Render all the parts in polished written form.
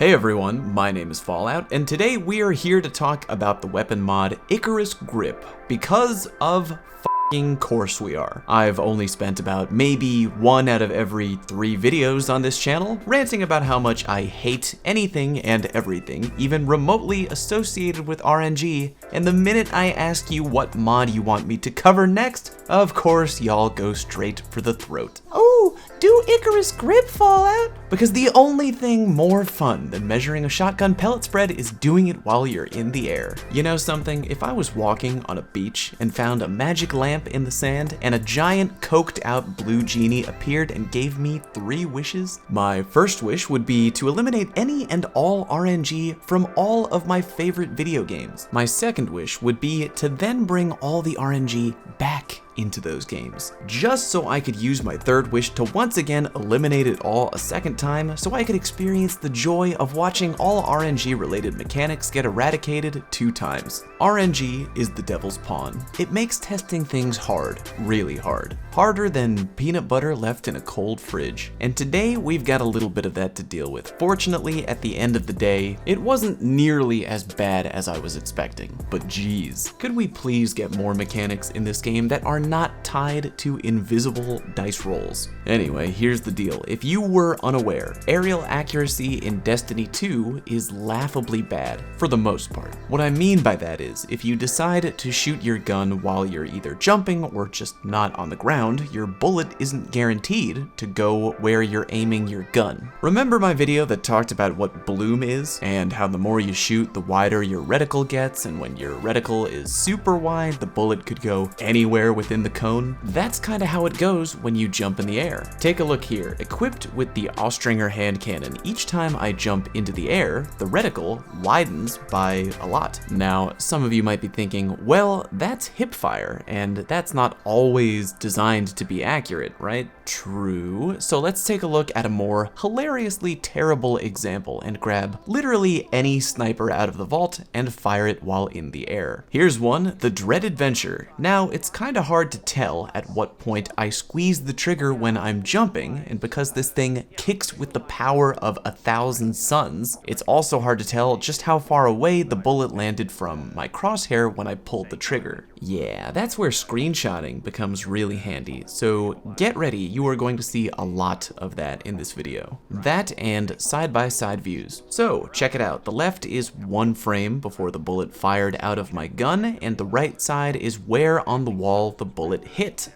Hey everyone, my name is Fallout, and today we are here to talk about the weapon mod ICARUS GRIP, because of f***ing course we are. I've only spent about maybe 1 out of every 3 videos on this channel ranting about how much I hate anything and everything, even remotely associated with RNG, and the minute I ask you what mod you want me to cover next, of course y'all go straight for the throat. Oh, do ICARUS GRIP, Fallout? Because the only thing more fun than measuring a shotgun pellet spread is doing it while you're in the air. You know something? If I was walking on a beach and found a magic lamp in the sand and a giant coked out blue genie appeared and gave me 3 wishes, my first wish would be to eliminate any and all RNG from all of my favorite video games. My second wish would be to then bring all the RNG back into those games, just so I could use my third wish to once again eliminate it all a second time, so I could experience the joy of watching all RNG related mechanics get eradicated 2 times. RNG is the devil's pawn. It makes testing things hard, really hard. Harder than peanut butter left in a cold fridge. And today we've got a little bit of that to deal with. Fortunately, at the end of the day, it wasn't nearly as bad as I was expecting. But geez, could we please get more mechanics in this game that are not tied to invisible dice rolls? Anyway, here's the deal. If you were unaware, aerial accuracy in Destiny 2 is laughably bad, for the most part. What I mean by that is, if you decide to shoot your gun while you're either jumping or just not on the ground, your bullet isn't guaranteed to go where you're aiming your gun. Remember my video that talked about what bloom is, and how the more you shoot, the wider your reticle gets, and when your reticle is super wide, the bullet could go anywhere within the cone? That's kinda how it goes when you jump in the air. Take a look here. Equipped with the Austringer hand cannon, each time I jump into the air, the reticle widens by a lot. Now, some of you might be thinking, well, that's hip fire, and that's not always designed to be accurate, right? True. So let's take a look at a more hilariously terrible example and grab literally any sniper out of the vault and fire it while in the air. Here's one, the Dread Adventure. Now, it's kinda hard to tell at what point I squeeze the trigger when I'm jumping, and because this thing kicks with the power of 1,000 suns, it's also hard to tell just how far away the bullet landed from my crosshair when I pulled the trigger. Yeah, that's where screenshotting becomes really handy, so get ready, you are going to see a lot of that in this video. That and side-by-side views. So, check it out. The left is 1 frame before the bullet fired out of my gun, and the right side is where on the wall the bullet hit.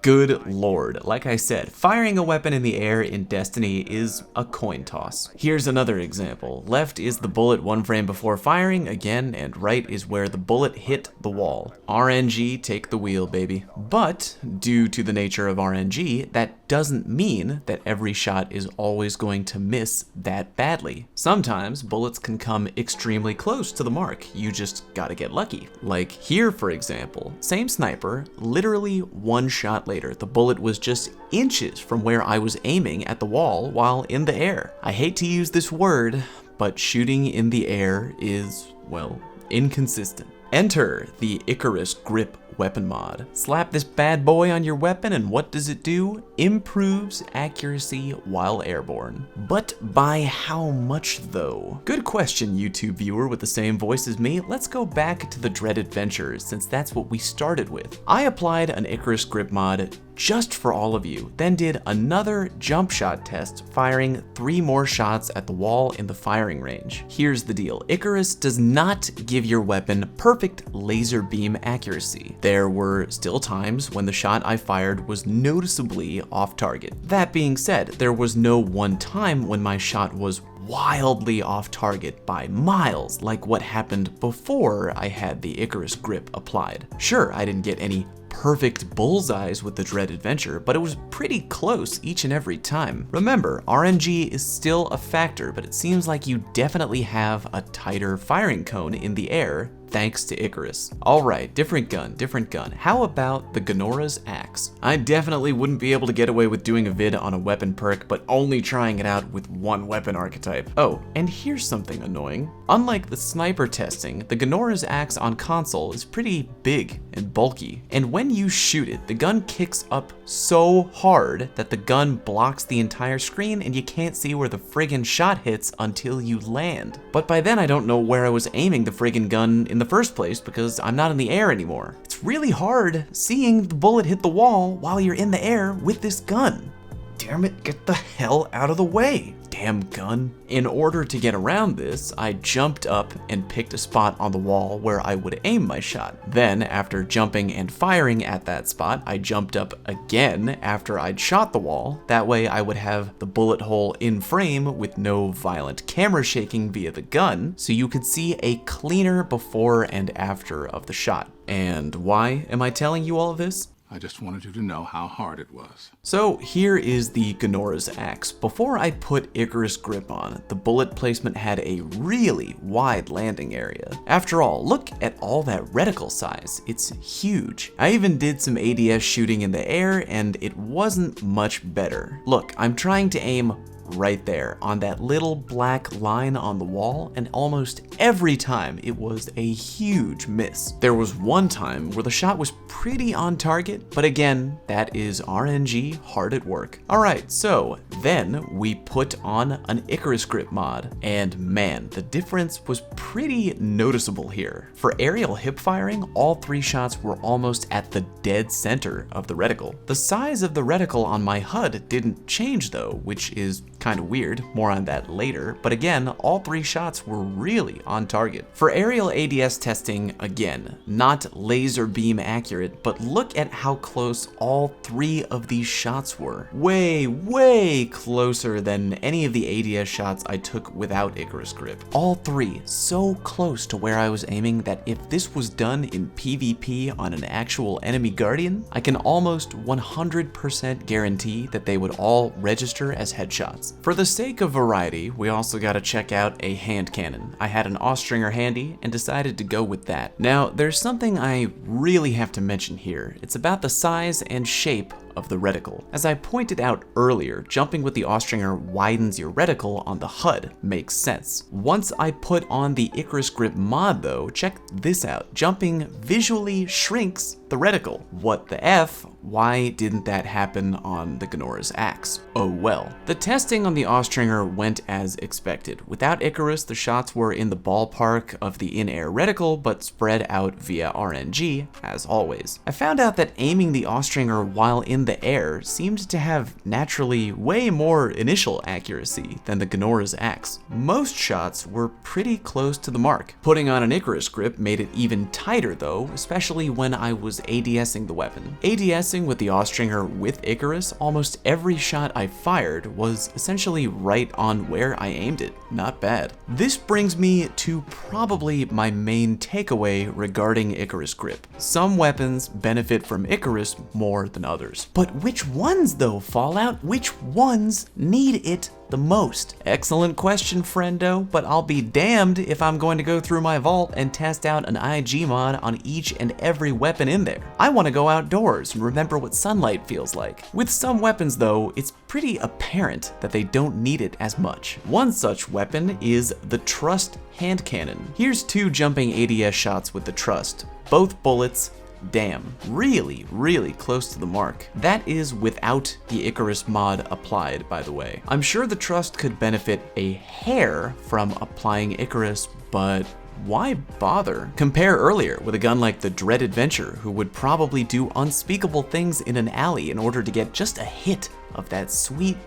Good lord. Like I said, firing a weapon in the air in Destiny is a coin toss. Here's another example. Left is the bullet 1 frame before firing, again, and right is where the bullet hit the wall. RNG, take the wheel, baby. But, due to the nature of RNG, that doesn't mean that every shot is always going to miss that badly. Sometimes, bullets can come extremely close to the mark. You just gotta get lucky. Like here, for example, same sniper, literally 1 shot later, the bullet was just inches from where I was aiming at the wall while in the air. I hate to use this word, but shooting in the air is, well, inconsistent. Enter the ICARUS GRIP weapon mod. Slap this bad boy on your weapon and what does it do? Improves accuracy while airborne. But by how much though? Good question, YouTube viewer with the same voice as me. Let's go back to the Dread Adventure, since that's what we started with. I applied an ICARUS GRIP mod just for all of you, then did another jump shot test, firing 3 more shots at the wall in the firing range. Here's the deal. ICARUS does not give your weapon perfect laser beam accuracy. There were still times when the shot I fired was noticeably off target. That being said, there was no one time when my shot was wildly off target by miles, like what happened before I had the ICARUS GRIP applied. Sure, I didn't get any perfect bullseyes with the Dread Adventure, but it was pretty close each and every time. Remember, RNG is still a factor, but it seems like you definitely have a tighter firing cone in the air thanks to Icarus. Alright, different gun. How about the Ganora's Axe? I definitely wouldn't be able to get away with doing a vid on a weapon perk, but only trying it out with one weapon archetype. Oh, and here's something annoying. Unlike the sniper testing, the Ganora's Axe on console is pretty big and bulky, and when you shoot it, the gun kicks up so hard that the gun blocks the entire screen and you can't see where the friggin' shot hits until you land. But by then I don't know where I was aiming the friggin' gun in the first place because I'm not in the air anymore. It's really hard seeing the bullet hit the wall while you're in the air with this gun. Damn it, get the hell out of the way. Damn gun. In order to get around this, I jumped up and picked a spot on the wall where I would aim my shot. Then, after jumping and firing at that spot, I jumped up again after I'd shot the wall. That way I would have the bullet hole in frame with no violent camera shaking via the gun, so you could see a cleaner before and after of the shot. And why am I telling you all of this? I just wanted you to know how hard it was. So here is the Ganora's Axe. Before I put Icarus Grip on, the bullet placement had a really wide landing area. After all, look at all that reticle size. It's huge. I even did some ADS shooting in the air and it wasn't much better. Look, I'm trying to aim right there on that little black line on the wall, and almost every time it was a huge miss. There was one time where the shot was pretty on target, but again, that is RNG hard at work. Alright, so then we put on an Icarus Grip mod, and man, the difference was pretty noticeable here. For aerial hip firing, all 3 shots were almost at the dead center of the reticle. The size of the reticle on my HUD didn't change though, which is kind of weird, more on that later, but again, all 3 shots were really on target. For aerial ADS testing, again, not laser beam accurate, but look at how close all 3 of these shots were. Way closer than any of the ADS shots I took without Icarus Grip. All 3 so close to where I was aiming that if this was done in PvP on an actual enemy guardian, I can almost 100% guarantee that they would all register as headshots. For the sake of variety, we also got to check out a hand cannon. I had an Austringer handy and decided to go with that. Now, there's something I really have to mention here. It's about the size and shape of the reticle. As I pointed out earlier, jumping with the Austringer widens your reticle on the HUD. Makes sense. Once I put on the Icarus Grip mod though, check this out. Jumping visually shrinks the reticle. What the F? Why didn't that happen on the Ganora's Axe? Oh well. The testing on the Austringer went as expected. Without Icarus, the shots were in the ballpark of the in-air reticle, but spread out via RNG, as always. I found out that aiming the Austringer while in the air seemed to have naturally way more initial accuracy than the Ganora's Axe. Most shots were pretty close to the mark. Putting on an Icarus Grip made it even tighter though, especially when I was ADSing the weapon. ADSing with the Austringer with Icarus, almost every shot I fired was essentially right on where I aimed it. Not bad. This brings me to probably my main takeaway regarding Icarus Grip. Some weapons benefit from Icarus more than others. But which ones though, Fallout? Which ones need it the most? Excellent question, friendo, but I'll be damned if I'm going to go through my vault and test out an IG mod on each and every weapon in there. I want to go outdoors and remember what sunlight feels like. With some weapons though, it's pretty apparent that they don't need it as much. One such weapon is the Trust hand cannon. Here's 2 jumping ADS shots with the Trust. Both bullets, damn, really close to the mark. That is without the Icarus mod applied, by the way. I'm sure the Trust could benefit a hair from applying Icarus, but why bother? Compare earlier with a gun like the Dread Adventure, who would probably do unspeakable things in an alley in order to get just a hit of that sweet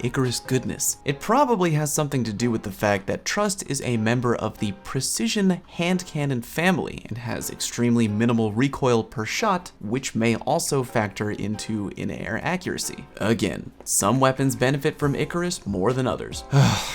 Icarus goodness. It probably has something to do with the fact that Trust is a member of the precision hand cannon family and has extremely minimal recoil per shot, which may also factor into in-air accuracy. Again, some weapons benefit from Icarus more than others.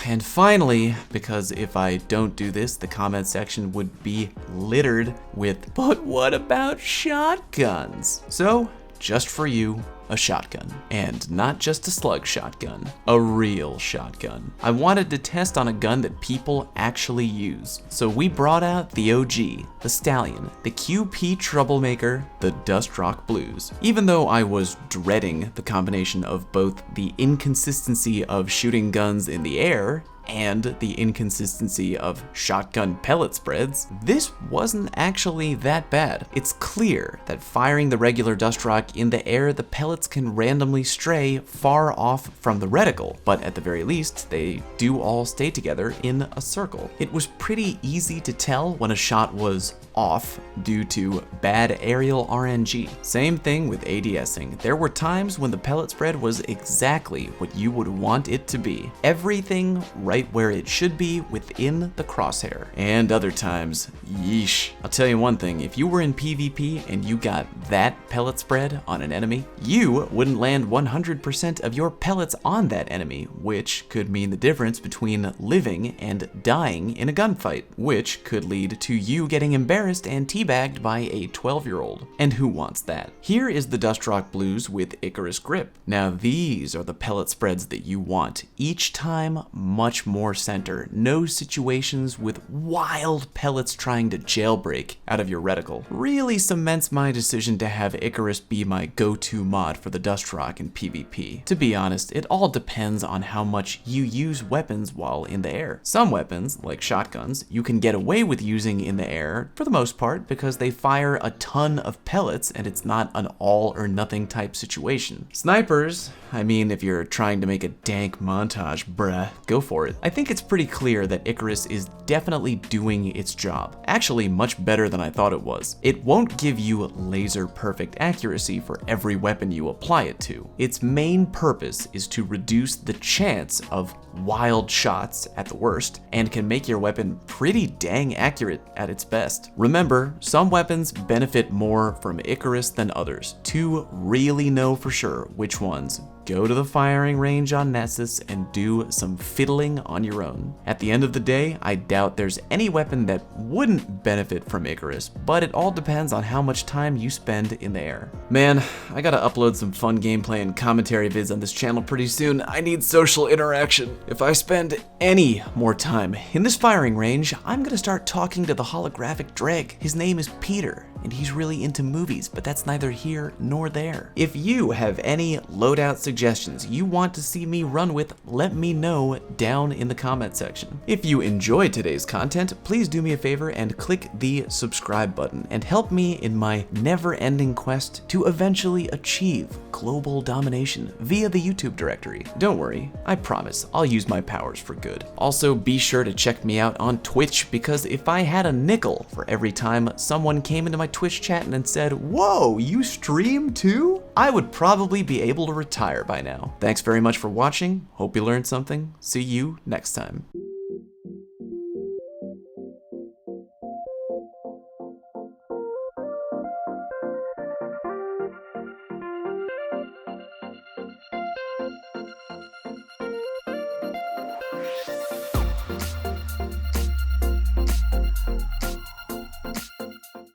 And finally, because if I don't do this, the comment section would be littered with, but what about shotguns? So, just for you, a shotgun. And not just a slug shotgun, a real shotgun. I wanted to test on a gun that people actually use. So we brought out the OG, the Stallion, the QP Troublemaker, the Dustrock Blues. Even though I was dreading the combination of both the inconsistency of shooting guns in the air and the inconsistency of shotgun pellet spreads, this wasn't actually that bad. It's clear that firing the regular Dustrock in the air, the pellets can randomly stray far off from the reticle, but at the very least, they do all stay together in a circle. It was pretty easy to tell when a shot was off due to bad aerial RNG. Same thing with ADSing. There were times when the pellet spread was exactly what you would want it to be. Everything right where it should be within the crosshair. And other times, yeesh. I'll tell you one thing, if you were in PvP and you got that pellet spread on an enemy, you wouldn't land 100% of your pellets on that enemy, which could mean the difference between living and dying in a gunfight, which could lead to you getting embarrassed and teabagged by a 12-year-old. And who wants that? Here is the Dustrock Blues with ICARUS GRIP. Now these are the pellet spreads that you want. Each time, much more center. No situations with wild pellets trying to jailbreak out of your reticle. Really cements my decision to have ICARUS be my go-to mod for the Dustrock in PvP. To be honest, it all depends on how much you use weapons while in the air. Some weapons, like shotguns, you can get away with using in the air for the most part because they fire a ton of pellets and it's not an all or nothing type situation. Snipers, I mean, if you're trying to make a dank montage, bruh, go for it. I think it's pretty clear that ICARUS is definitely doing its job. Actually, much better than I thought it was. It won't give you laser perfect accuracy for every weapon you apply it to. Its main purpose is to reduce the chance of wild shots at the worst, and can make your weapon pretty dang accurate at its best. Remember, some weapons benefit more from ICARUS than others. To really know for sure which ones, go to the firing range on Nessus and do some fiddling on your own. At the end of the day, I doubt there's any weapon that wouldn't benefit from ICARUS, but it all depends on how much time you spend in the air. Man, I gotta upload some fun gameplay and commentary vids on this channel pretty soon. I need social interaction. If I spend any more time in this firing range, I'm gonna start talking to the holographic Dreg. His name is Peter, and he's really into movies, but that's neither here nor there. If you have any loadout suggestions you want to see me run with, let me know down in the comment section. If you enjoyed today's content, please do me a favor and click the subscribe button and help me in my never-ending quest to eventually achieve global domination via the YouTube directory. Don't worry, I promise I'll use my powers for good. Also, be sure to check me out on Twitch, because if I had a nickel for every time someone came into my Twitch chat and said, "Whoa, you stream too?" I would probably be able to retire by now. Thanks very much for watching. Hope you learned something. See you next time.